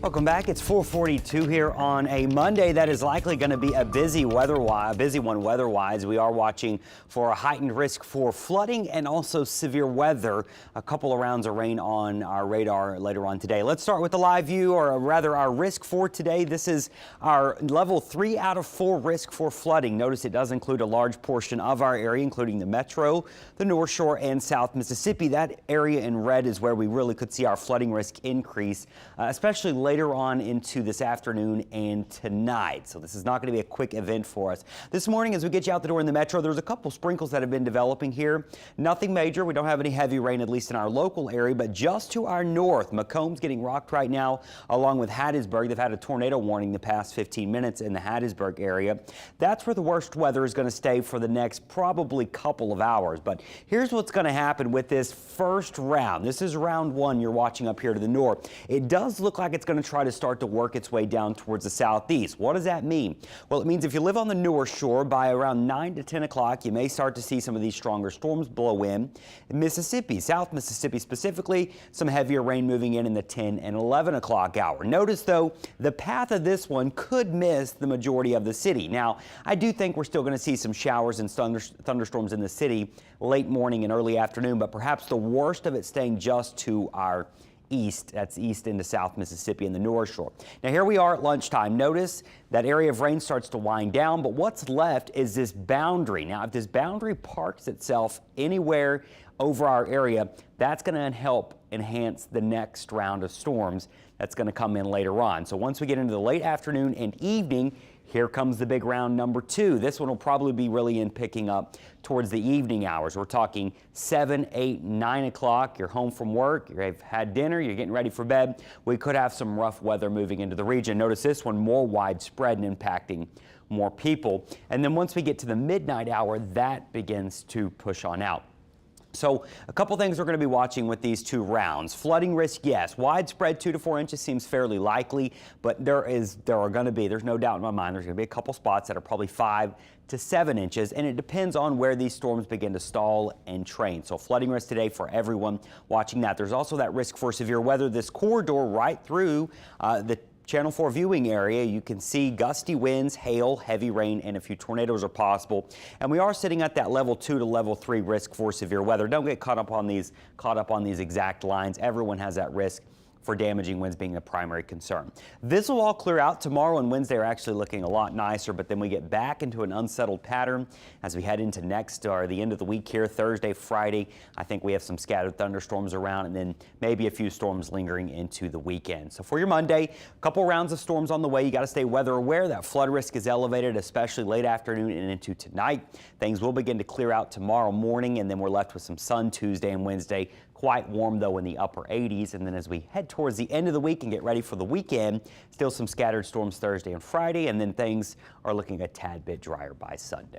Welcome back. It's 4:42 here on a Monday that is likely going to be a busy one weather-wise. We are watching for a heightened risk for flooding and also severe weather. A couple of rounds of rain on our radar later on today. Let's start with the live view, or rather our risk for today. This is our level 3 out of 4 risk for flooding. Notice it does include a large portion of our area, including the metro, the North Shore, and South Mississippi. That area in red is where we really could see our flooding risk increase, especially later on into this afternoon and tonight. So this is not going to be a quick event for us. This morning, as we get you out the door in the metro, there's a couple sprinkles that have been developing here. Nothing major. We don't have any heavy rain, at least in our local area, but just to our north, Macomb's getting rocked right now, along with Hattiesburg. They've had a tornado warning the past 15 minutes in the Hattiesburg area. That's where the worst weather is going to stay for the next probably couple of hours. But here's what's going to happen with this first round. This is round 1 you're watching up here to the north. It does look like it's going to try to start to work its way down towards the southeast. What does that mean? Well, it means if you live on the North Shore, by around 9 to 10 o'clock, you may start to see some of these stronger storms blow in. Mississippi, South Mississippi specifically, some heavier rain moving in the 10 and 11 o'clock hour. Notice, though, the path of this one could miss the majority of the city. Now, I do think we're still going to see some showers and thunderstorms in the city late morning and early afternoon, but perhaps the worst of it staying just to our east. That's east into South Mississippi and the North Shore. Now here we are at lunchtime. Notice that area of rain starts to wind down, but what's left is this boundary. Now if this boundary parks itself anywhere over our area, that's going to help enhance the next round of storms that's going to come in later on. So once we get into the late afternoon and evening, here comes the big round number 2. This one will probably be really picking up towards the evening hours. We're talking 7, 8, 9 o'clock. You're home from work, you've had dinner, you're getting ready for bed. We could have some rough weather moving into the region. Notice this one more widespread and impacting more people. And then once we get to the midnight hour, that begins to push on out. So a couple things we're going to be watching with these 2 rounds. Flooding risk, yes. Widespread 2 to 4 inches seems fairly likely, but there's no doubt in my mind, there's going to be a couple spots that are probably 5 to 7 inches, and it depends on where these storms begin to stall and train. So flooding risk today for everyone watching that. There's also that risk for severe weather. This corridor right through the Channel 4 viewing area, you can see gusty winds, hail, heavy rain, and a few tornadoes are possible. And we are sitting at that level 2 to level 3 risk for severe weather. Don't get caught up on these exact lines. Everyone has that risk for damaging winds being the primary concern. This will all clear out. Tomorrow and Wednesday are actually looking a lot nicer, but then we get back into an unsettled pattern as we head into next or the end of the week here, Thursday, Friday. I think we have some scattered thunderstorms around and then maybe a few storms lingering into the weekend. So for your Monday, a couple rounds of storms on the way. You got to stay weather aware. That flood risk is elevated, especially late afternoon and into tonight. Things will begin to clear out tomorrow morning, and then we're left with some sun Tuesday and Wednesday. Quite warm, though, in the upper 80s. And then as we head towards the end of the week and get ready for the weekend, still some scattered storms Thursday and Friday, and then things are looking a tad bit drier by Sunday.